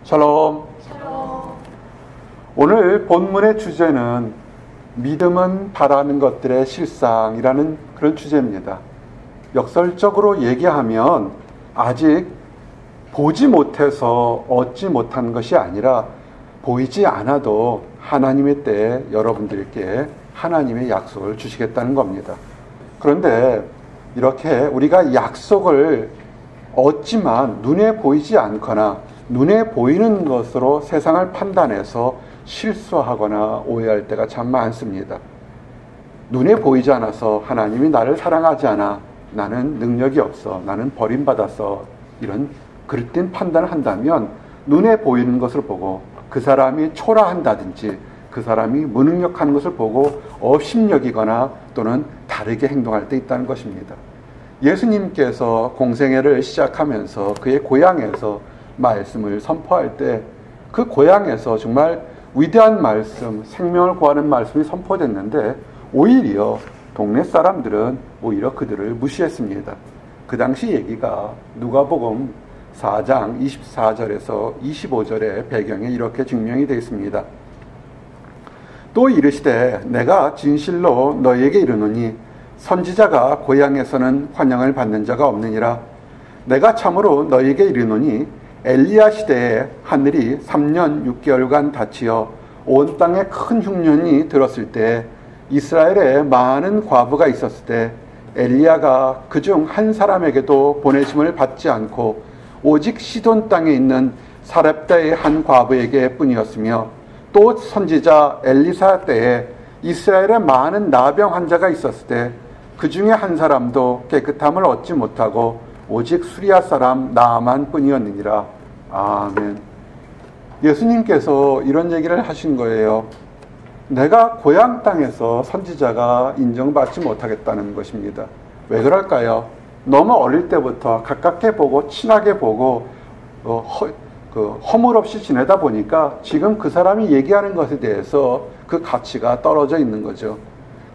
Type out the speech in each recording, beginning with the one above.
샬롬. 샬롬. 오늘 본문의 주제는 믿음은 바라는 것들의 실상이라는 그런 주제입니다. 역설적으로 얘기하면 아직 보지 못해서 얻지 못한 것이 아니라 보이지 않아도 하나님의 때에 여러분들께 하나님의 약속을 주시겠다는 겁니다. 그런데 이렇게 우리가 약속을 얻지만 눈에 보이지 않거나 눈에 보이는 것으로 세상을 판단해서 실수하거나 오해할 때가 참 많습니다. 눈에 보이지 않아서 하나님이 나를 사랑하지 않아, 나는 능력이 없어, 나는 버림받았어, 이런 그릇된 판단을 한다면 눈에 보이는 것을 보고 그 사람이 초라한다든지 그 사람이 무능력한 것을 보고 업신여기거나 또는 다르게 행동할 때 있다는 것입니다. 예수님께서 공생애를 시작하면서 그의 고향에서 말씀을 선포할 때 그 고향에서 정말 위대한 말씀, 생명을 구하는 말씀이 선포됐는데 오히려 동네 사람들은 오히려 그들을 무시했습니다. 그 당시 얘기가 누가복음 4장 24절에서 25절의 배경에 이렇게 증명이 되어 있습니다. 또 이르시되 내가 진실로 너희에게 이르노니 선지자가 고향에서는 환영을 받는 자가 없느니라. 내가 참으로 너희에게 이르노니 엘리야 시대에 하늘이 3년 6개월간 닫히어 온 땅에 큰 흉년이 들었을 때 이스라엘에 많은 과부가 있었을 때 엘리야가 그중 한 사람에게도 보내심을 받지 않고 오직 시돈 땅에 있는 사렙다의 한 과부에게 뿐이었으며 또 선지자 엘리사 때에 이스라엘에 많은 나병 환자가 있었을 때 그 중에 한 사람도 깨끗함을 얻지 못하고 오직 수리아 사람 나아만 뿐이었느니라. 아멘. 예수님께서 이런 얘기를 하신 거예요. 내가 고향 땅에서 선지자가 인정받지 못하겠다는 것입니다. 왜 그럴까요? 너무 어릴 때부터 가깝게 보고 친하게 보고 허물 없이 지내다 보니까 지금 그 사람이 얘기하는 것에 대해서 그 가치가 떨어져 있는 거죠.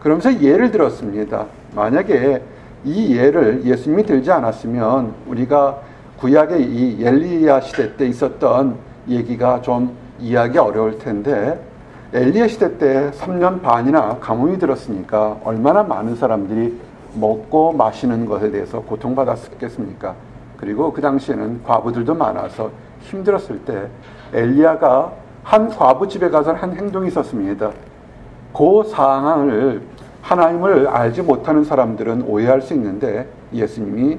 그러면서 예를 들었습니다. 만약에 이 예를 예수님이 들지 않았으면 우리가 구약의 이 엘리야 시대 때 있었던 얘기가 좀 이해하기 어려울 텐데 엘리야 시대 때 3년 반이나 가뭄이 들었으니까 얼마나 많은 사람들이 먹고 마시는 것에 대해서 고통받았겠습니까? 그리고 그 당시에는 과부들도 많아서 힘들었을 때 엘리야가 한 과부 집에 가서 한 행동이 있었습니다. 그 상황을 하나님을 알지 못하는 사람들은 오해할 수 있는데 예수님이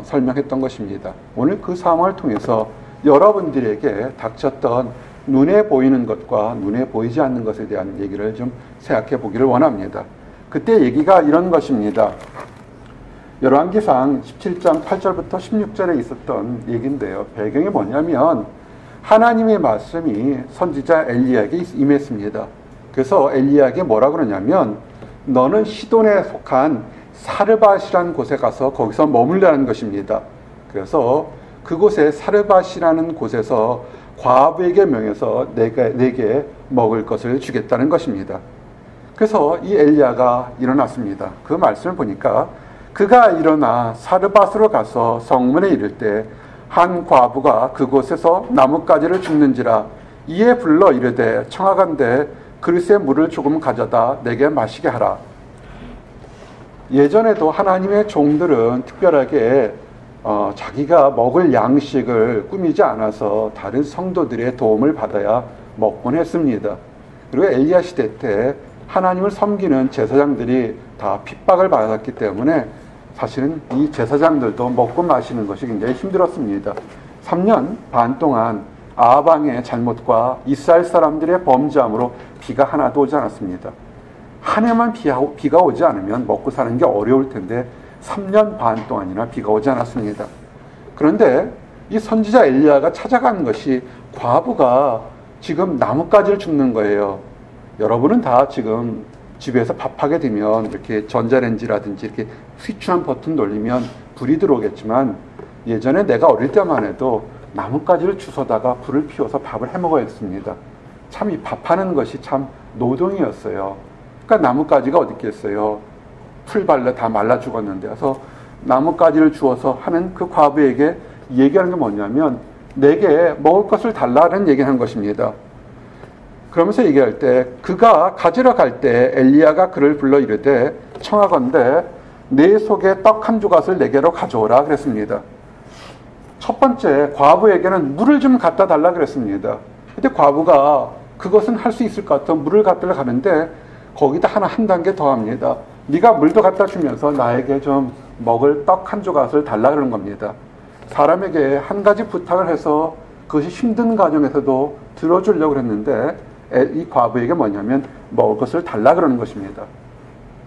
설명했던 것입니다. 오늘 그 상황을 통해서 여러분들에게 닥쳤던 눈에 보이는 것과 눈에 보이지 않는 것에 대한 얘기를 좀 생각해 보기를 원합니다. 그때 얘기가 이런 것입니다. 열왕기상 17장 8절부터 16절에 있었던 얘기인데요. 배경이 뭐냐면 하나님의 말씀이 선지자 엘리야에게 임했습니다. 그래서 엘리야에게 뭐라 그러냐면 너는 시돈에 속한 사르밧이라는 곳에 가서 거기서 머물라는 것입니다. 그래서 그곳에 사르밧이라는 곳에서 과부에게 명해서 내게 먹을 것을 주겠다는 것입니다. 그래서 이 엘리야가 일어났습니다. 그 말씀을 보니까 그가 일어나 사르밧으로 가서 성문에 이를 때 한 과부가 그곳에서 나뭇가지를 줍는지라 이에 불러 이르되 청하건대 그릇에 물을 조금 가져다 내게 마시게 하라. 예전에도 하나님의 종들은 특별하게 자기가 먹을 양식을 꾸미지 않아서 다른 성도들의 도움을 받아야 먹곤 했습니다. 그리고 엘리야 시대 때 하나님을 섬기는 제사장들이 다 핍박을 받았기 때문에 사실은 이 제사장들도 먹고 마시는 것이 굉장히 힘들었습니다. 3년 반 동안 아합 왕의 잘못과 이스라엘 사람들의 범죄함으로 비가 하나도 오지 않았습니다. 한 해만 비가 오지 않으면 먹고 사는 게 어려울 텐데 3년 반 동안이나 비가 오지 않았습니다. 그런데 이 선지자 엘리야가 찾아간 것이 과부가 지금 나뭇가지를 줍는 거예요. 여러분은 다 지금 집에서 밥하게 되면 이렇게 전자레인지라든지 이렇게 스위치한 버튼 돌리면 불이 들어오겠지만 예전에 내가 어릴 때만 해도 나뭇가지를 주워다가 불을 피워서 밥을 해 먹어야 했습니다. 참 이 밥하는 것이 참 노동이었어요. 그러니까 나뭇가지가 어디 있겠어요. 풀 발라 다 말라 죽었는데 그래서 나뭇가지를 주워서 하는 그 과부에게 얘기하는 게 뭐냐면 내게 먹을 것을 달라는 얘기를 한 것입니다. 그러면서 얘기할 때 그가 가지러 갈 때 엘리야가 그를 불러 이르되 청하건대 내 속에 떡 한 조각을 내게로 가져오라 그랬습니다. 첫 번째 과부에게는 물을 좀 갖다 달라 그랬습니다. 근데 과부가 그것은 할 수 있을 것 같아 물을 갖다 가는데 거기다 하나 한 단계 더 합니다. 네가 물도 갖다 주면서 나에게 좀 먹을 떡 한 조각을 달라 그러는 겁니다. 사람에게 한 가지 부탁을 해서 그것이 힘든 과정에서도 들어주려고 했는데 이 과부에게 뭐냐면 먹을 것을 달라 그러는 것입니다.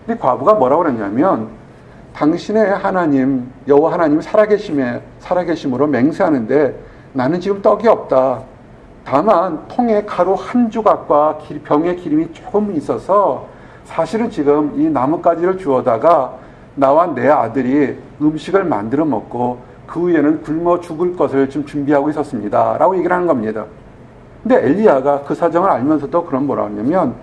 이 과부가 뭐라고 그랬냐면 당신의 하나님 여호와 하나님이 살아계심으로 맹세하는데 나는 지금 떡이 없다. 다만 통에 가루 한 조각과 병에 기름이 조금 있어서 사실은 지금 이 나뭇가지를 주워다가 나와 내 아들이 음식을 만들어 먹고 그 후에는 굶어 죽을 것을 좀 준비하고 있었습니다. 라고 얘기를 하는 겁니다. 근데 엘리야가 그 사정을 알면서도 그럼 뭐라 하냐면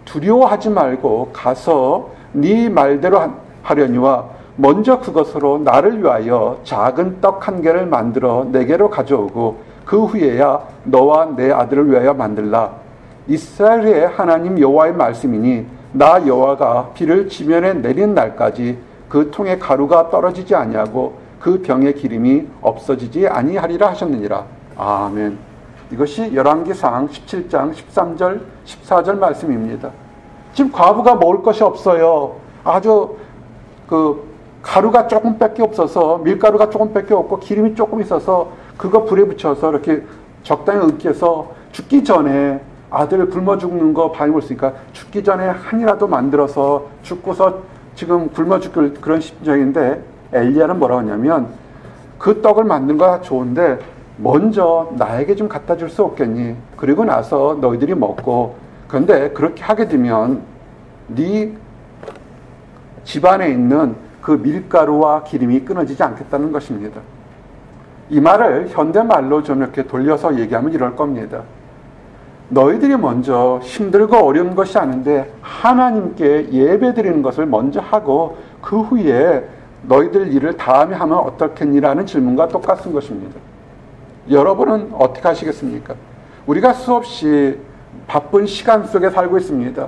두려워하지 말고 가서 네 말대로 하려니와 먼저 그것으로 나를 위하여 작은 떡 한 개를 만들어 내게로 가져오고 그 후에야 너와 내 아들을 위하여 만들라. 이스라엘의 하나님 여호와의 말씀이니 나 여호와가 비를 지면에 내리는 날까지 그 통에 가루가 떨어지지 아니하고 그 병의 기름이 없어지지 아니하리라 하셨느니라. 아멘. 이것이 열왕기상 17장 13절 14절 말씀입니다. 지금 과부가 먹을 것이 없어요. 아주 가루가 조금밖에 없어서 밀가루가 조금밖에 없고 기름이 조금 있어서 그거 불에 붙여서 이렇게 적당히 으깨서 죽기 전에 아들 굶어 죽는 거 많이 볼 수 있으니까 죽기 전에 한이라도 만들어서 죽고서 지금 굶어 죽을 그런 심정인데 엘리야는 뭐라고 하냐면 그 떡을 만든 거 좋은데 먼저 나에게 좀 갖다 줄 수 없겠니? 그리고 나서 너희들이 먹고 그런데 그렇게 하게 되면 네 집안에 있는 그 밀가루와 기름이 끊어지지 않겠다는 것입니다. 이 말을 현대말로 좀 이렇게 돌려서 얘기하면 이럴 겁니다. 너희들이 먼저 힘들고 어려운 것이 아닌데 하나님께 예배드리는 것을 먼저 하고 그 후에 너희들 일을 다음에 하면 어떻겠니라는 질문과 똑같은 것입니다. 여러분은 어떻게 하시겠습니까? 우리가 수없이 바쁜 시간 속에 살고 있습니다.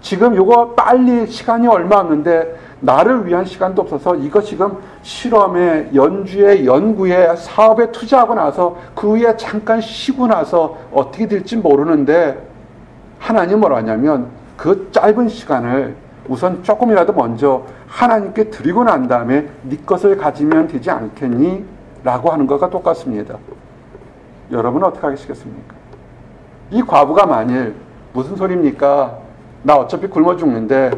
지금 이거 빨리 시간이 얼마 없는데 나를 위한 시간도 없어서 이거 지금 실험에 연주에 연구에 사업에 투자하고 나서 그 후에 잠깐 쉬고 나서 어떻게 될지 모르는데 하나님 뭐라 하냐면 그 짧은 시간을 우선 조금이라도 먼저 하나님께 드리고 난 다음에 네 것을 가지면 되지 않겠니? 라고 하는 것과 똑같습니다. 여러분은 어떻게 하시겠습니까? 이 과부가 만일 무슨 소리입니까? 나 어차피 굶어 죽는데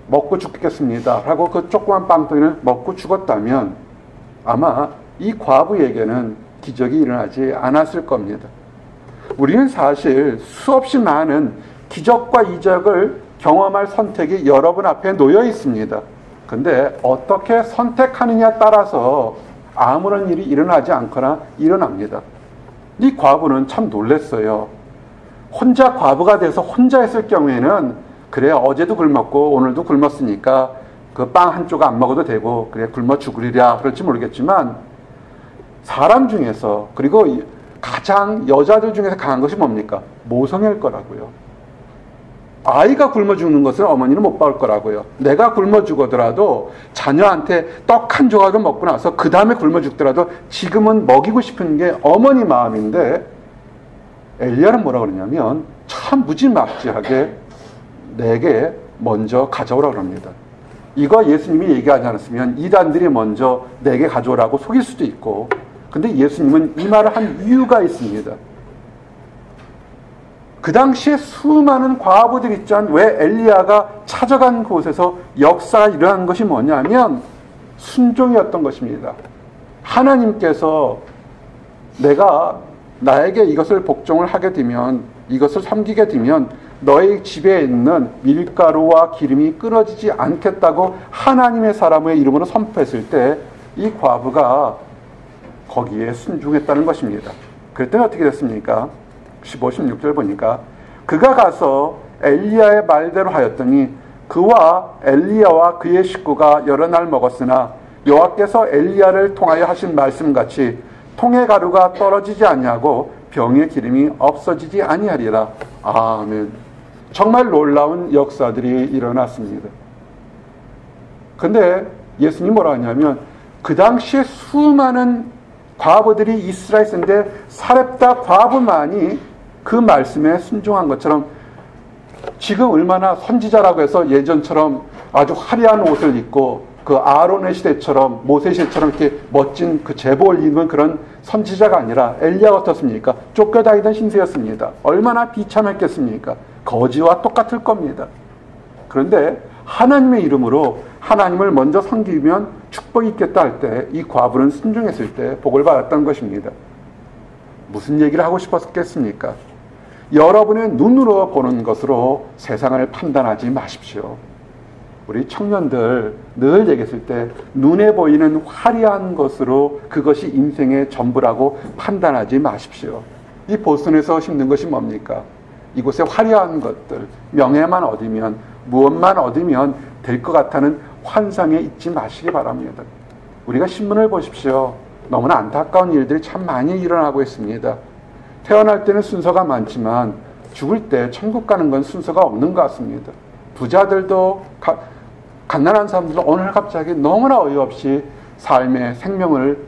먹고 죽겠습니다 하고 그 조그만 빵덩이를 먹고 죽었다면 아마 이 과부에게는 기적이 일어나지 않았을 겁니다. 우리는 사실 수없이 많은 기적과 이적을 경험할 선택이 여러분 앞에 놓여 있습니다. 근데 어떻게 선택하느냐에 따라서 아무런 일이 일어나지 않거나 일어납니다. 이 과부는 참 놀랐어요. 혼자 과부가 돼서 혼자 했을 경우에는 그래 어제도 굶었고 오늘도 굶었으니까 그 빵 한 조각 안 먹어도 되고 그래 굶어 죽으리랴 그럴지 모르겠지만 사람 중에서 그리고 가장 여자들 중에서 강한 것이 뭡니까? 모성일 거라고요. 아이가 굶어 죽는 것을 어머니는 못 봐올 거라고요. 내가 굶어 죽어더라도 자녀한테 떡 한 조각을 먹고 나서 그 다음에 굶어 죽더라도 지금은 먹이고 싶은 게 어머니 마음인데 엘리야는 뭐라고 그러냐면 참 무지막지하게 내게 먼저 가져오라고 합니다. 이거 예수님이 얘기하지 않았으면 이단들이 먼저 내게 가져오라고 속일 수도 있고 근데 예수님은 이 말을 한 이유가 있습니다. 그 당시에 수많은 과부들이 있잖아요. 왜 엘리야가 찾아간 곳에서 역사가 일어난 것이 뭐냐면 순종이었던 것입니다. 하나님께서 내가 나에게 이것을 복종을 하게 되면 이것을 섬기게 되면 너의 집에 있는 밀가루와 기름이 끊어지지 않겠다고 하나님의 사람의 이름으로 선포했을 때 이 과부가 거기에 순종했다는 것입니다. 그랬더니 어떻게 됐습니까? 15, 16절 보니까 그가 가서 엘리야의 말대로 하였더니 그와 엘리야와 그의 식구가 여러 날 먹었으나 여호와께서 엘리야를 통하여 하신 말씀같이 통의 가루가 떨어지지 아니하고 병의 기름이 없어지지 아니하리라. 아멘. 정말 놀라운 역사들이 일어났습니다. 근데 예수님이 뭐라 하냐면 그 당시에 수많은 과부들이 이스라엘에 있었는데 사렙다 과부만이 그 말씀에 순종한 것처럼 지금 얼마나 선지자라고 해서 예전처럼 아주 화려한 옷을 입고 그 아론의 시대처럼 모세 시대처럼 이렇게 멋진 그 제복을 입은 그런 선지자가 아니라 엘리야가 어떻습니까? 쫓겨다니던 신세였습니다. 얼마나 비참했겠습니까? 거지와 똑같을 겁니다. 그런데 하나님의 이름으로 하나님을 먼저 섬기면 축복이 있겠다 할 때 이 과부는 순종했을 때 복을 받았던 것입니다. 무슨 얘기를 하고 싶었겠습니까? 여러분의 눈으로 보는 것으로 세상을 판단하지 마십시오. 우리 청년들 늘 얘기했을 때 눈에 보이는 화려한 것으로 그것이 인생의 전부라고 판단하지 마십시오. 이 보스턴에서 힘든 것이 뭡니까? 이곳에 화려한 것들, 명예만 얻으면, 무엇만 얻으면 될 것 같다는 환상에 잊지 마시기 바랍니다. 우리가 신문을 보십시오. 너무나 안타까운 일들이 참 많이 일어나고 있습니다. 태어날 때는 순서가 많지만 죽을 때 천국 가는 건 순서가 없는 것 같습니다. 부자들도 가난한 사람들도 오늘 갑자기 너무나 어이없이 삶의 생명을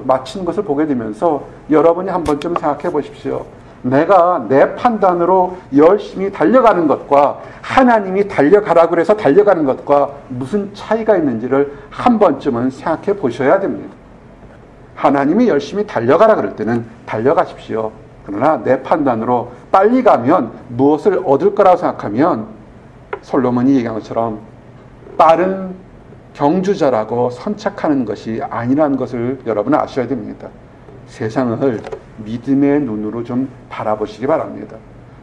마치는 것을 보게 되면서 여러분이 한 번쯤 생각해 보십시오. 내가 내 판단으로 열심히 달려가는 것과 하나님이 달려가라고 그래서 달려가는 것과 무슨 차이가 있는지를 한 번쯤은 생각해 보셔야 됩니다. 하나님이 열심히 달려가라 그럴 때는 달려가십시오. 그러나 내 판단으로 빨리 가면 무엇을 얻을 거라고 생각하면 솔로몬이 얘기한 것처럼 빠른 경주자라고 선착하는 것이 아니라는 것을 여러분은 아셔야 됩니다. 세상을 믿음의 눈으로 좀 바라보시기 바랍니다.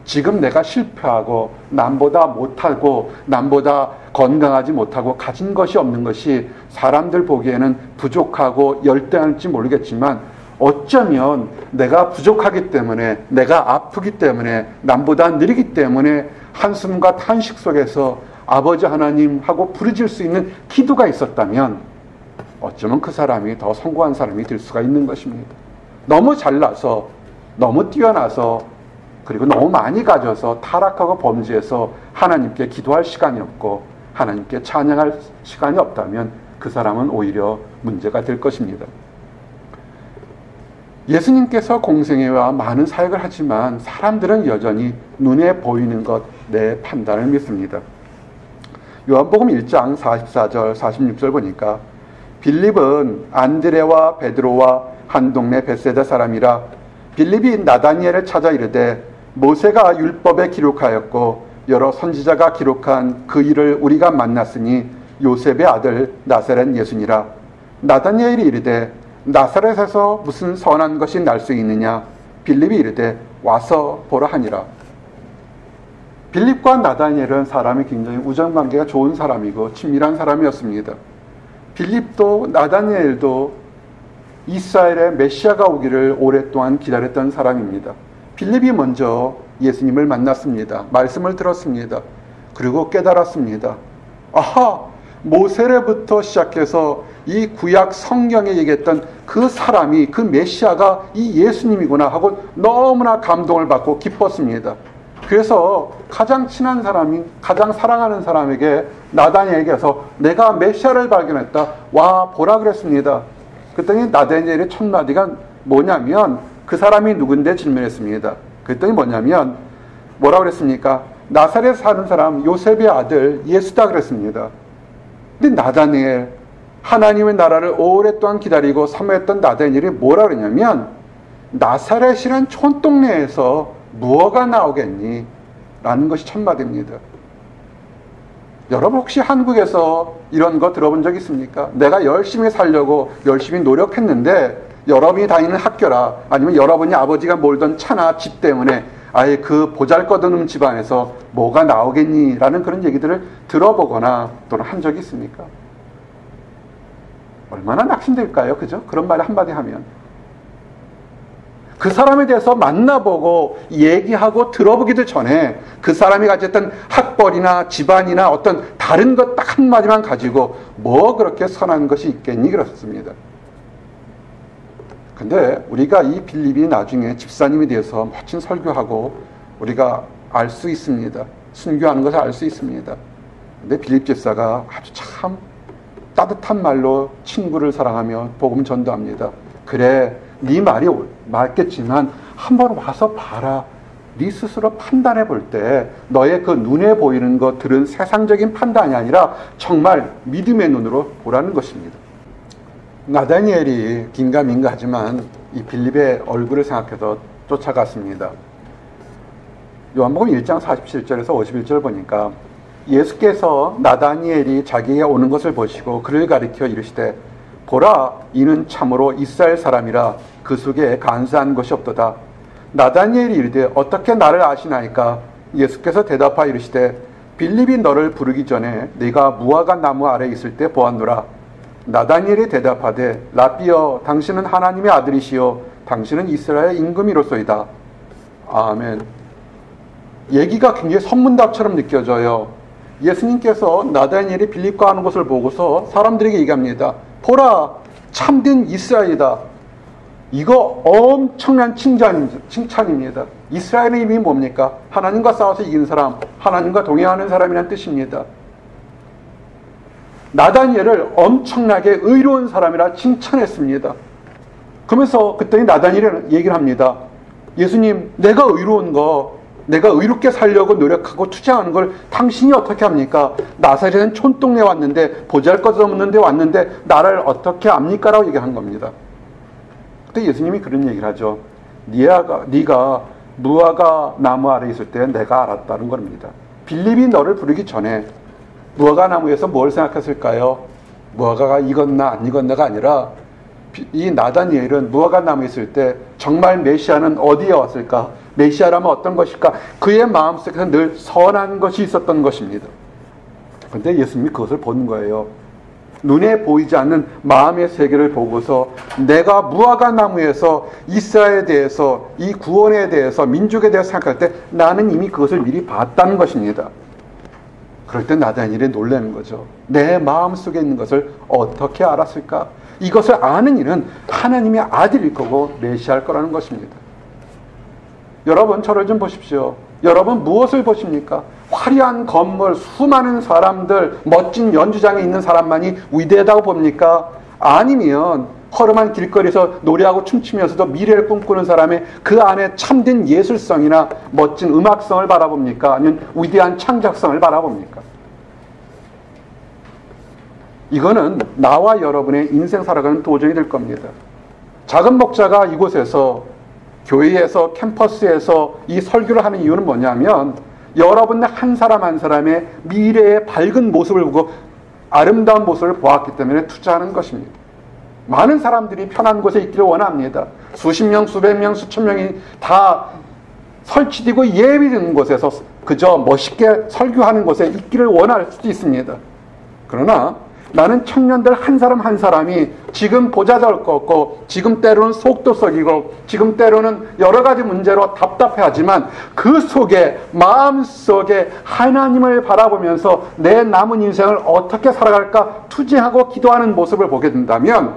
지금 내가 실패하고 남보다 못하고 남보다 건강하지 못하고 가진 것이 없는 것이 사람들 보기에는 부족하고 열등할지 모르겠지만 어쩌면 내가 부족하기 때문에 내가 아프기 때문에 남보다 느리기 때문에 한숨과 탄식 속에서 아버지 하나님하고 부르짖을 수 있는 기도가 있었다면 어쩌면 그 사람이 더 성공한 사람이 될 수가 있는 것입니다. 너무 잘나서 너무 뛰어나서 그리고 너무 많이 가져서 타락하고 범죄해서 하나님께 기도할 시간이 없고 하나님께 찬양할 시간이 없다면 그 사람은 오히려 문제가 될 것입니다. 예수님께서 공생애와 많은 사역을 하지만 사람들은 여전히 눈에 보이는 것, 내 판단을 믿습니다. 요한복음 1장 44절 46절 보니까 빌립은 안드레와 베드로와 한 동네 벳세다 사람이라 빌립이 나다니엘을 찾아 이르되 모세가 율법에 기록하였고 여러 선지자가 기록한 그 일을 우리가 만났으니 요셉의 아들 나사렛 예수니라. 나다니엘이 이르되 나사렛에서 무슨 선한 것이 날 수 있느냐? 빌립이 이르되 와서 보라 하니라. 빌립과 나다니엘은 사람이 굉장히 우정관계가 좋은 사람이고 친밀한 사람이었습니다. 빌립도 나다니엘도 이스라엘의 메시아가 오기를 오랫동안 기다렸던 사람입니다. 빌립이 먼저 예수님을 만났습니다. 말씀을 들었습니다. 그리고 깨달았습니다. 아하! 모세로부터 시작해서 이 구약 성경에 얘기했던 그 사람이 그 메시아가 이 예수님이구나 하고 너무나 감동을 받고 기뻤습니다. 그래서 가장 친한 사람이 가장 사랑하는 사람에게 나다니엘에게서 내가 메시아를 발견했다. 와 보라 그랬습니다. 그랬더니 나다니엘의 첫 마디가 뭐냐면 그 사람이 누군데 질문했습니다. 그랬더니 뭐냐면 뭐라고 그랬습니까? 나사렛에 사는 사람 요셉의 아들 예수다 그랬습니다. 근데 나다니엘 하나님의 나라를 오랫동안 기다리고 사모했던 나다니엘이 뭐라 그러냐면 나사렛이란 촌동네에서 무엇가 나오겠니? 라는 것이 첫 마디입니다. 여러분 혹시 한국에서 이런 거 들어본 적 있습니까? 내가 열심히 살려고 열심히 노력했는데 여러분이 다니는 학교라 아니면 여러분이 아버지가 몰던 차나 집 때문에 아예 그 보잘것없는 집안에서 뭐가 나오겠니? 라는 그런 얘기들을 들어보거나 또는 한 적이 있습니까? 얼마나 낙심될까요? 그죠? 그런 말 한마디 하면. 그 사람에 대해서 만나보고 얘기하고 들어보기도 전에 그 사람이 가졌던 학벌이나 집안이나 어떤 다른 것 딱 한마디만 가지고 뭐 그렇게 선한 것이 있겠니? 그렇습니다. 근데 우리가 이 빌립이 나중에 집사님에 대해서 멋진 설교하고 우리가 알 수 있습니다. 순교하는 것을 알 수 있습니다. 근데 빌립 집사가 아주 참 따뜻한 말로 친구를 사랑하며 복음 전도합니다. 그래, 네 말이 맞겠지만 한번 와서 봐라. 네 스스로 판단해 볼 때 너의 그 눈에 보이는 것들은 세상적인 판단이 아니라 정말 믿음의 눈으로 보라는 것입니다. 나다니엘이 긴가민가 하지만 이 빌립의 얼굴을 생각해서 쫓아갔습니다. 요한복음 1장 47절에서 51절 보니까 예수께서 나다니엘이 자기에게 오는 것을 보시고 그를 가리켜 이르시되 보라, 이는 참으로 이스라엘 사람이라 그 속에 간사한 것이 없도다. 나다니엘이 이르되 어떻게 나를 아시나이까? 예수께서 대답하여 이르시되 빌립이 너를 부르기 전에 네가 무화과 나무 아래 있을 때 보았노라. 나다니엘이 대답하되 라삐여, 당신은 하나님의 아들이시요 당신은 이스라엘 임금이로소이다. 아멘. 얘기가 굉장히 선문답처럼 느껴져요. 예수님께서 나다니엘이 빌립과 하는 것을 보고서 사람들에게 얘기합니다. 보라, 참된 이스라엘이다. 이거 엄청난 칭찬입니다. 이스라엘의 의미 뭡니까? 하나님과 싸워서 이긴 사람, 하나님과 동행하는 사람이란 뜻입니다. 나다니엘을 엄청나게 의로운 사람이라 칭찬했습니다. 그러면서 그때 나다니엘은 얘기를 합니다. 예수님, 내가 의로운 거, 내가 의롭게 살려고 노력하고 투쟁하는 걸 당신이 어떻게 합니까? 나사렛은 촌동네 왔는데 보잘것없는 데 왔는데 나를 어떻게 압니까? 라고 얘기한 겁니다. 그때 예수님이 그런 얘기를 하죠. 네가 무화과 나무 아래 있을 때 내가 알았다는 겁니다. 빌립이 너를 부르기 전에 무화과 나무에서 뭘 생각했을까요? 무화과가 익었나 안 익었나가 아니라 이 나다니엘은 무화과 나무에 있을 때 정말 메시아는 어디에 왔을까? 메시아라면 어떤 것일까? 그의 마음속에서 늘 선한 것이 있었던 것입니다. 그런데 예수님이 그것을 보는 거예요. 눈에 보이지 않는 마음의 세계를 보고서 내가 무화과 나무에서 이스라엘에 대해서, 이 구원에 대해서, 민족에 대해서 생각할 때 나는 이미 그것을 미리 봤다는 것입니다. 그럴 때 나다니엘이 놀라는 거죠. 내 마음속에 있는 것을 어떻게 알았을까? 이것을 아는 이는 하나님의 아들일 거고 메시아일 거라는 것입니다. 여러분, 저를 좀 보십시오. 여러분 무엇을 보십니까? 화려한 건물, 수많은 사람들, 멋진 연주장에 있는 사람만이 위대하다고 봅니까? 아니면 허름한 길거리에서 노래하고 춤추면서도 미래를 꿈꾸는 사람의 그 안에 참된 예술성이나 멋진 음악성을 바라봅니까? 아니면 위대한 창작성을 바라봅니까? 이거는 나와 여러분의 인생 살아가는 도전이 될 겁니다. 작은 목자가 이곳에서, 교회에서, 캠퍼스에서 이 설교를 하는 이유는 뭐냐면 여러분의 한 사람 한 사람의 미래의 밝은 모습을 보고 아름다운 모습을 보았기 때문에 투자하는 것입니다. 많은 사람들이 편한 곳에 있기를 원합니다. 수십 명, 수백 명, 수천 명이 다 설치되고 예비된 곳에서 그저 멋있게 설교하는 곳에 있기를 원할 수도 있습니다. 그러나 나는 청년들 한 사람 한 사람이 지금 보잘것없고 지금 때로는 속도 썩이고 지금 때로는 여러 가지 문제로 답답해하지만 그 속에 마음속에 하나님을 바라보면서 내 남은 인생을 어떻게 살아갈까 투쟁하고 기도하는 모습을 보게 된다면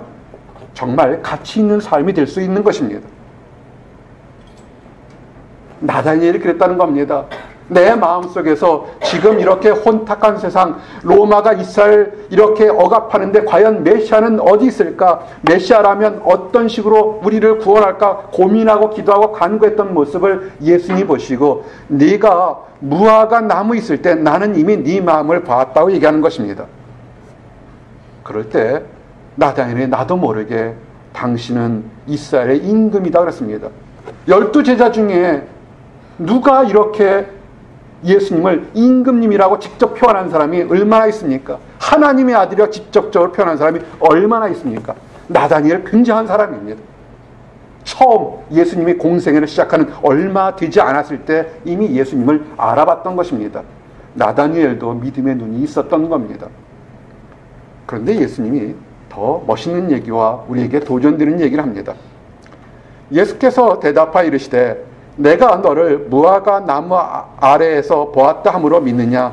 정말 가치 있는 삶이 될 수 있는 것입니다. 나다니엘이 그랬다는 겁니다. 내 마음속에서 지금 이렇게 혼탁한 세상, 로마가 이스라엘 이렇게 억압하는데 과연 메시아는 어디 있을까? 메시아라면 어떤 식으로 우리를 구원할까? 고민하고 기도하고 간구했던 모습을 예수님이 보시고 네가 무화과 나무 있을 때 나는 이미 네 마음을 봤다고 얘기하는 것입니다. 그럴 때 나다니엘이 나도 모르게 당신은 이스라엘의 임금이다 그랬습니다. 12제자 중에 누가 이렇게 예수님을 임금님이라고 직접 표현한 사람이 얼마나 있습니까? 하나님의 아들이라고 직접적으로 표현한 사람이 얼마나 있습니까? 나다니엘 굉장한 사람입니다. 처음 예수님이 공생애를 시작하는 얼마 되지 않았을 때 이미 예수님을 알아봤던 것입니다. 나다니엘도 믿음의 눈이 있었던 겁니다. 그런데 예수님이 더 멋있는 얘기와 우리에게 도전되는 얘기를 합니다. 예수께서 대답하여 이르시되 내가 너를 무화과 나무 아래에서 보았다 함으로 믿느냐?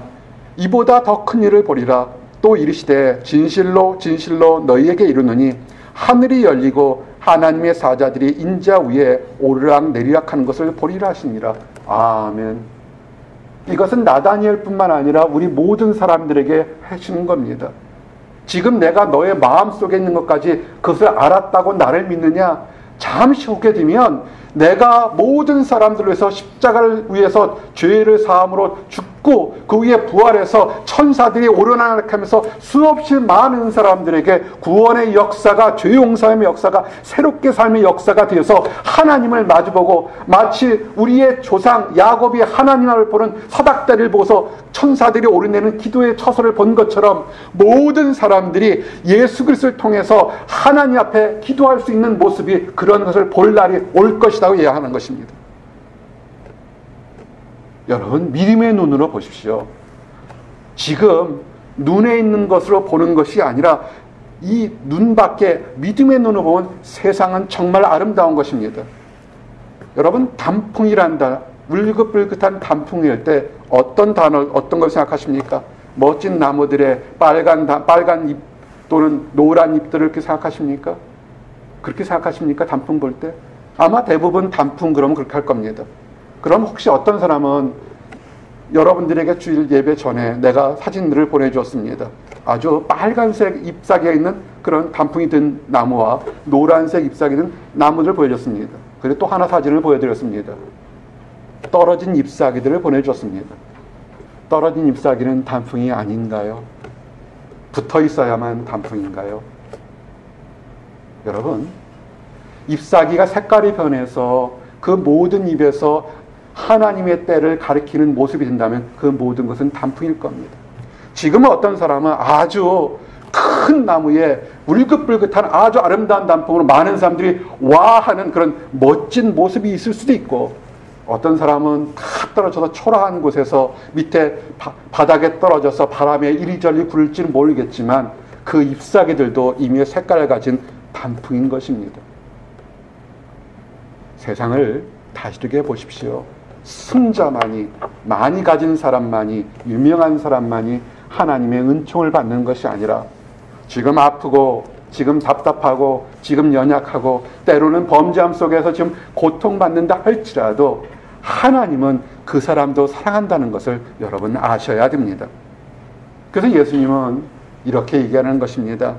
이보다 더 큰 일을 보리라. 또 이르시되 진실로 진실로 너희에게 이르노니 하늘이 열리고 하나님의 사자들이 인자 위에 오르락 내리락 하는 것을 보리라 하시니라. 아멘. 이것은 나다니엘뿐만 아니라 우리 모든 사람들에게 하시는 겁니다. 지금 내가 너의 마음속에 있는 것까지 그것을 알았다고 나를 믿느냐? 잠시 후게 되면 내가 모든 사람들을 위해서 십자가를 위해서 죄를 사함으로 죽고 그 위에 부활해서 천사들이 오르락내리락하면서 수없이 많은 사람들에게 구원의 역사가, 죄 용서의 역사가, 새롭게 삶의 역사가 되어서 하나님을 마주보고 마치 우리의 조상 야곱이 하나님을 보는 사닥다리를 보고서 천사들이 오르내는 기도의 처소를 본 것처럼 모든 사람들이 예수 그리스도를 통해서 하나님 앞에 기도할 수 있는 모습이 그런 것을 볼 날이 올 것이라고 이해하는 것입니다. 여러분, 믿음의 눈으로 보십시오. 지금 눈에 있는 것으로 보는 것이 아니라 이 눈 밖에 믿음의 눈으로 보면 세상은 정말 아름다운 것입니다. 여러분, 단풍이란다. 울긋불긋한 단풍일 때 어떤 걸 생각하십니까? 멋진 나무들의 빨간 잎 또는 노란 잎들을 그렇게 생각하십니까? 그렇게 생각하십니까? 단풍 볼 때? 아마 대부분 단풍 그러면 그렇게 할 겁니다. 그럼 혹시 어떤 사람은 여러분들에게 주일 예배 전에 내가 사진들을 보내주었습니다. 아주 빨간색 잎사귀가 있는 그런 단풍이 든 나무와 노란색 잎사귀 든 나무를 보여줬습니다. 그리고 또 하나 사진을 보여드렸습니다. 떨어진 잎사귀들을 보내줬습니다. 떨어진 잎사귀는 단풍이 아닌가요? 붙어 있어야만 단풍인가요? 여러분, 잎사귀가 색깔이 변해서 그 모든 잎에서 하나님의 때를 가리키는 모습이 된다면 그 모든 것은 단풍일 겁니다. 지금 어떤 사람은 아주 큰 나무에 울긋불긋한 아주 아름다운 단풍으로 많은 사람들이 와 하는 그런 멋진 모습이 있을 수도 있고, 어떤 사람은 탁 떨어져서 초라한 곳에서 밑에 바닥에 떨어져서 바람에 이리저리 굴지는 모르겠지만 그 잎사귀들도 이미 색깔을 가진 단풍인 것입니다. 세상을 다시르게 보십시오. 승자만이, 많이 가진 사람만이, 유명한 사람만이 하나님의 은총을 받는 것이 아니라 지금 아프고 지금 답답하고 지금 연약하고 때로는 범죄함 속에서 지금 고통받는다 할지라도 하나님은 그 사람도 사랑한다는 것을 여러분 아셔야 됩니다. 그래서 예수님은 이렇게 얘기하는 것입니다.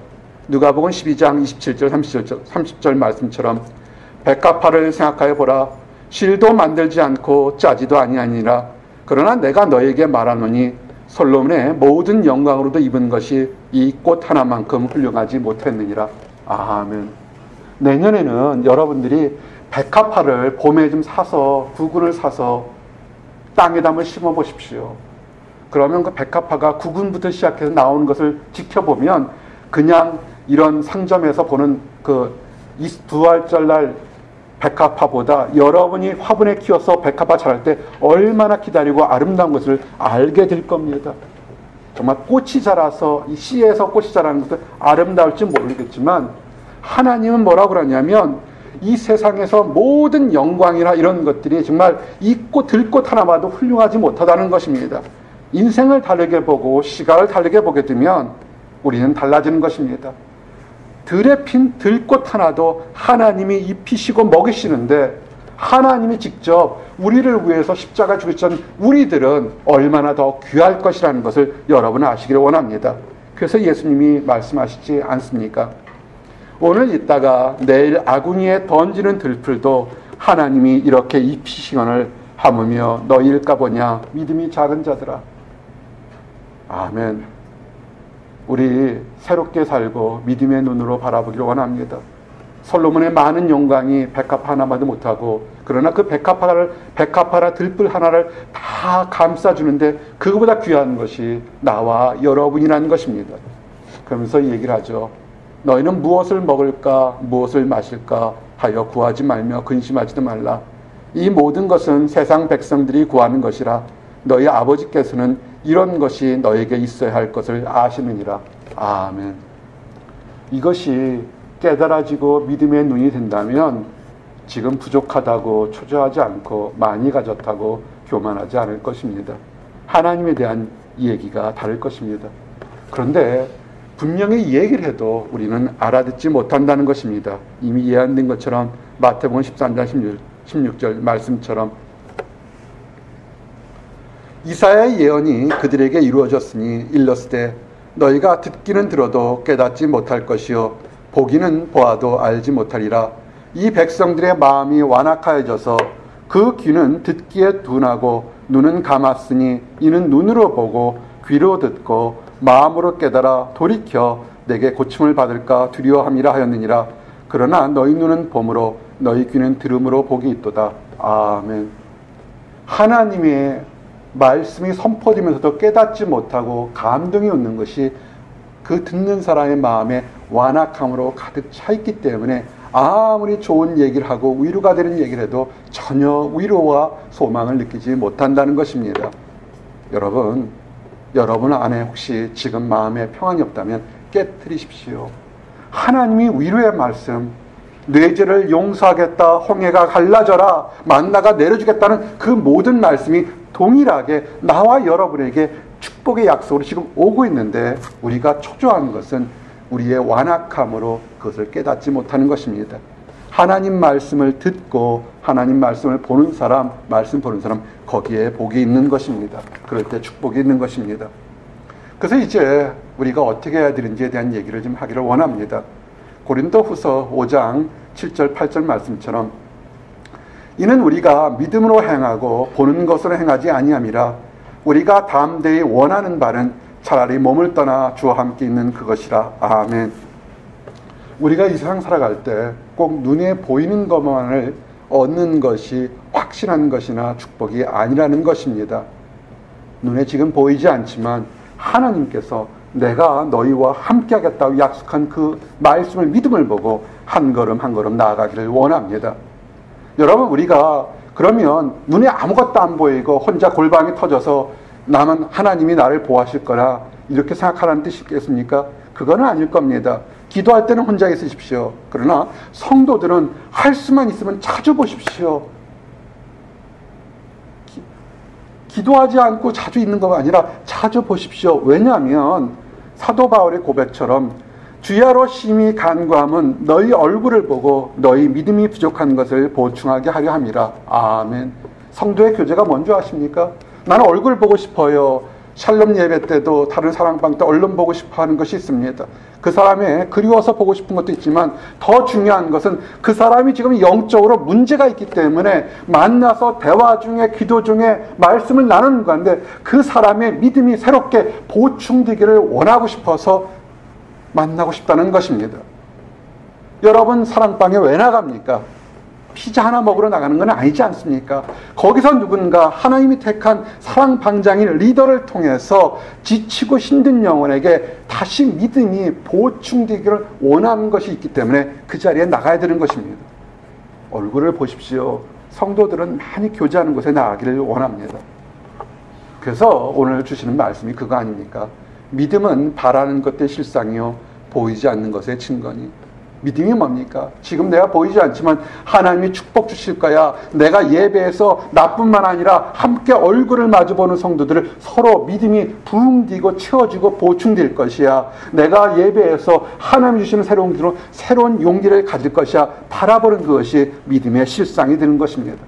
누가복음 12장 27절 30절 말씀처럼 백합화를 생각하여 보라. 실도 만들지 않고 짜지도 아니하니라. 그러나 내가 너에게 말하노니 솔로몬의 모든 영광으로도 입은 것이 이 꽃 하나만큼 훌륭하지 못했느니라. 아멘. 내년에는 여러분들이 백합화를 봄에 좀 사서, 구근을 사서 땅에다 한번 심어 보십시오. 그러면 그 백합화가 구근부터 시작해서 나오는 것을 지켜보면 그냥 이런 상점에서 보는 그 부활절날 백합화보다 여러분이 화분에 키워서 백합화 자랄 때 얼마나 기다리고 아름다운 것을 알게 될 겁니다. 정말 꽃이 자라서 이 씨에서 꽃이 자라는 것은 아름다울지 모르겠지만 하나님은 뭐라고 그러냐면 이 세상에서 모든 영광이나 이런 것들이 정말 이 꽃, 들꽃 하나마도 훌륭하지 못하다는 것입니다. 인생을 다르게 보고 시각을 다르게 보게 되면 우리는 달라지는 것입니다. 들에 핀 들꽃 하나도 하나님이 입히시고 먹이시는데 하나님이 직접 우리를 위해서 십자가 죽으신 우리들은 얼마나 더 귀할 것이라는 것을 여러분 아시기를 원합니다. 그래서 예수님이 말씀하시지 않습니까? 오늘 있다가 내일 아궁이에 던지는 들풀도 하나님이 이렇게 입히시건을 하무며 너희일까 보냐 믿음이 작은 자들아. 아멘. 우리 새롭게 살고 믿음의 눈으로 바라보기를 원합니다. 솔로몬의 많은 영광이 백합화 하나마도 못하고 그러나 그 백합화라 들풀 하나를 다 감싸주는데 그거보다 귀한 것이 나와 여러분이라는 것입니다. 그러면서 얘기를 하죠. 너희는 무엇을 먹을까 무엇을 마실까 하여 구하지 말며 근심하지도 말라. 이 모든 것은 세상 백성들이 구하는 것이라 너희 아버지께서는 이런 것이 너에게 있어야 할 것을 아시느니라. 아멘. 이것이 깨달아지고 믿음의 눈이 된다면 지금 부족하다고 초조하지 않고 많이 가졌다고 교만하지 않을 것입니다. 하나님에 대한 얘기가 다를 것입니다. 그런데 분명히 얘기를 해도 우리는 알아듣지 못한다는 것입니다. 이미 예언된 것처럼 마태복음 13장 16절 말씀처럼 이사야의 예언이 그들에게 이루어졌으니 일렀으되 너희가 듣기는 들어도 깨닫지 못할 것이요 보기는 보아도 알지 못하리라. 이 백성들의 마음이 완악하여져서 그 귀는 듣기에 둔하고 눈은 감았으니 이는 눈으로 보고 귀로 듣고 마음으로 깨달아 돌이켜 내게 고침을 받을까 두려워함이라 하였느니라. 그러나 너희 눈은 봄으로 너희 귀는 들음으로 복이 있도다. 아멘. 하나님의 말씀이 선포되면서도 깨닫지 못하고 감동이 없는 것이 그 듣는 사람의 마음에 완악함으로 가득 차 있기 때문에 아무리 좋은 얘기를 하고 위로가 되는 얘기를 해도 전혀 위로와 소망을 느끼지 못한다는 것입니다. 여러분 안에 혹시 지금 마음에 평안이 없다면 깨트리십시오. 하나님이 위로의 말씀, 내 죄를 용서하겠다, 홍해가 갈라져라, 만나가 내려주겠다는 그 모든 말씀이 동일하게 나와 여러분에게 축복의 약속으로 지금 오고 있는데 우리가 초조한 것은 우리의 완악함으로 그것을 깨닫지 못하는 것입니다. 하나님 말씀을 듣고 하나님 말씀을 보는 사람, 말씀 보는 사람, 거기에 복이 있는 것입니다. 그럴 때 축복이 있는 것입니다. 그래서 이제 우리가 어떻게 해야 되는지에 대한 얘기를 좀 하기를 원합니다. 고린도후서 5장 7절 8절 말씀처럼 이는 우리가 믿음으로 행하고 보는 것으로 행하지 아니함이라. 우리가 담대히 원하는 바는 차라리 몸을 떠나 주와 함께 있는 그것이라. 아멘. 우리가 이 세상 살아갈 때 꼭 눈에 보이는 것만을 얻는 것이 확실한 것이나 축복이 아니라는 것입니다. 눈에 지금 보이지 않지만 하나님께서 내가 너희와 함께 하겠다고 약속한 그 말씀을 믿음을 보고 한 걸음 한 걸음 나아가기를 원합니다. 여러분, 우리가 그러면 눈에 아무것도 안 보이고 혼자 골방이 터져서 나만 하나님이 나를 보호하실 거라 이렇게 생각하라는 뜻이겠습니까? 그거는 아닐 겁니다. 기도할 때는 혼자 있으십시오. 그러나 성도들은 할 수만 있으면 자주 보십시오. 기도하지 않고 자주 있는 것가 아니라 자주 보십시오. 왜냐하면 사도 바울의 고백처럼 주야로 심히 간구함은 너희 얼굴을 보고 너희 믿음이 부족한 것을 보충하게 하려 함이라. 아멘. 성도의 교제가 뭔지 아십니까? 나는 얼굴 보고 싶어요. 샬롬 예배 때도 다른 사랑방 때 얼른 보고 싶어 하는 것이 있습니다. 그 사람의 그리워서 보고 싶은 것도 있지만 더 중요한 것은 그 사람이 지금 영적으로 문제가 있기 때문에 만나서 대화 중에 기도 중에 말씀을 나누는 건데 그 사람의 믿음이 새롭게 보충되기를 원하고 싶어서 만나고 싶다는 것입니다. 여러분 사랑방에 왜 나갑니까? 피자 하나 먹으러 나가는 건 아니지 않습니까? 거기서 누군가 하나님이 택한 사랑방장인 리더를 통해서 지치고 힘든 영혼에게 다시 믿음이 보충되기를 원하는 것이 있기 때문에 그 자리에 나가야 되는 것입니다. 얼굴을 보십시오. 성도들은 많이 교제하는 곳에 나가기를 원합니다. 그래서 오늘 주시는 말씀이 그거 아닙니까? 믿음은 바라는 것의 실상이요 보이지 않는 것의 증거니. 믿음이 뭡니까? 지금 내가 보이지 않지만 하나님이 축복 주실 거야. 내가 예배에서 나뿐만 아니라 함께 얼굴을 마주보는 성도들을 서로 믿음이 부흥되고 채워지고 보충될 것이야. 내가 예배에서 하나님 주시는 새로운 기로 새로운 용기를 가질 것이야. 바라보는 그것이 믿음의 실상이 되는 것입니다.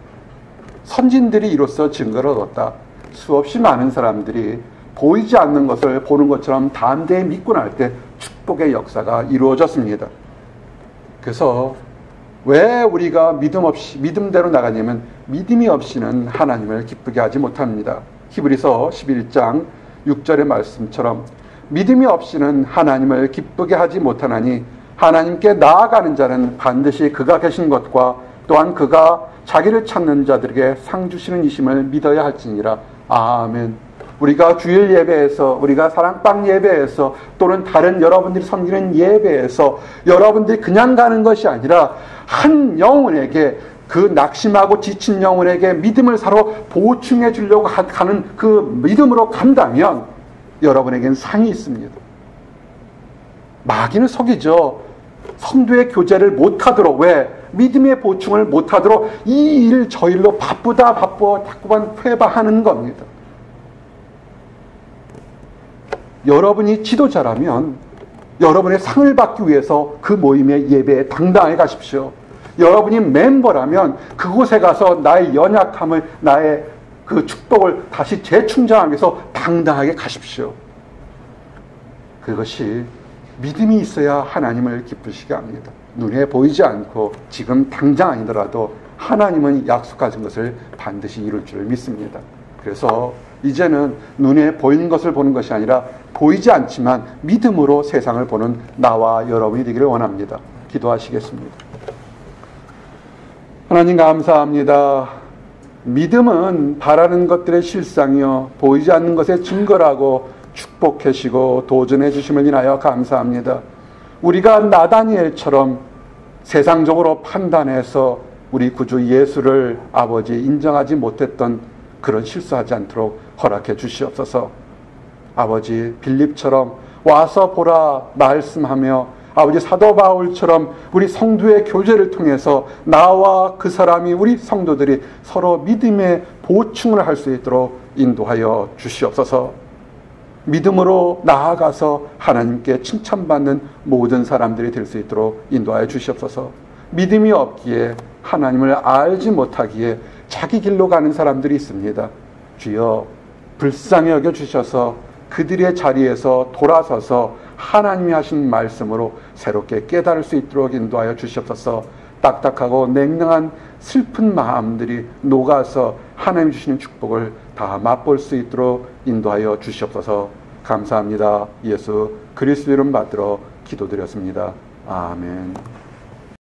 선진들이 이로써 증거를 얻었다. 수없이 많은 사람들이 보이지 않는 것을 보는 것처럼 담대히 믿고 날 때 축복의 역사가 이루어졌습니다. 그래서 왜 우리가 믿음대로 나가냐면 믿음이 없이는 하나님을 기쁘게 하지 못합니다. 히브리서 11장 6절의 말씀처럼 믿음이 없이는 하나님을 기쁘게 하지 못하나니 하나님께 나아가는 자는 반드시 그가 계신 것과 또한 그가 자기를 찾는 자들에게 상 주시는 이심을 믿어야 할지니라. 아멘. 우리가 주일 예배에서, 우리가 사랑방 예배에서, 또는 다른 여러분들이 섬기는 예배에서 여러분들이 그냥 가는 것이 아니라 한 영혼에게, 그 낙심하고 지친 영혼에게 믿음을 서로 보충해 주려고 가는 그 믿음으로 간다면 여러분에게는 상이 있습니다. 마귀는 속이죠. 성도의 교제를 못하도록, 왜? 믿음의 보충을 못하도록 이 일 저 일로 바쁘다 자꾸만 회방하는 겁니다. 여러분이 지도자라면 여러분의 상을 받기 위해서 그 모임의 예배에 당당하게 가십시오. 여러분이 멤버라면 그곳에 가서 나의 연약함을, 나의 그 축복을 다시 재충전하기 위해서 당당하게 가십시오. 그것이 믿음이 있어야 하나님을 기쁘시게 합니다. 눈에 보이지 않고 지금 당장 아니더라도 하나님은 약속하신 것을 반드시 이룰 줄 믿습니다. 그래서 이제는 눈에 보이는 것을 보는 것이 아니라 보이지 않지만 믿음으로 세상을 보는 나와 여러분이 되기를 원합니다. 기도하시겠습니다. 하나님 감사합니다. 믿음은 바라는 것들의 실상이요 보이지 않는 것의 증거라고 축복해 주시고 도전해 주심을 인하여 감사합니다. 우리가 나다니엘처럼 세상적으로 판단해서 우리 구주 예수를 아버지 인정하지 못했던 그런 실수하지 않도록 허락해 주시옵소서. 아버지 빌립처럼 와서 보라 말씀하며 아버지 사도 바울처럼 우리 성도의 교제를 통해서 나와 그 사람이 우리 성도들이 서로 믿음의 보충을 할 수 있도록 인도하여 주시옵소서. 믿음으로 나아가서 하나님께 칭찬받는 모든 사람들이 될 수 있도록 인도하여 주시옵소서. 믿음이 없기에 하나님을 알지 못하기에 자기 길로 가는 사람들이 있습니다. 주여 불쌍히 여겨 주셔서 그들의 자리에서 돌아서서 하나님이 하신 말씀으로 새롭게 깨달을 수 있도록 인도하여 주시옵소서. 딱딱하고 냉랭한 슬픈 마음들이 녹아서 하나님 주시는 축복을 다 맛볼 수 있도록 인도하여 주시옵소서. 감사합니다. 예수 그리스도 이름 받들어 기도드렸습니다. 아멘.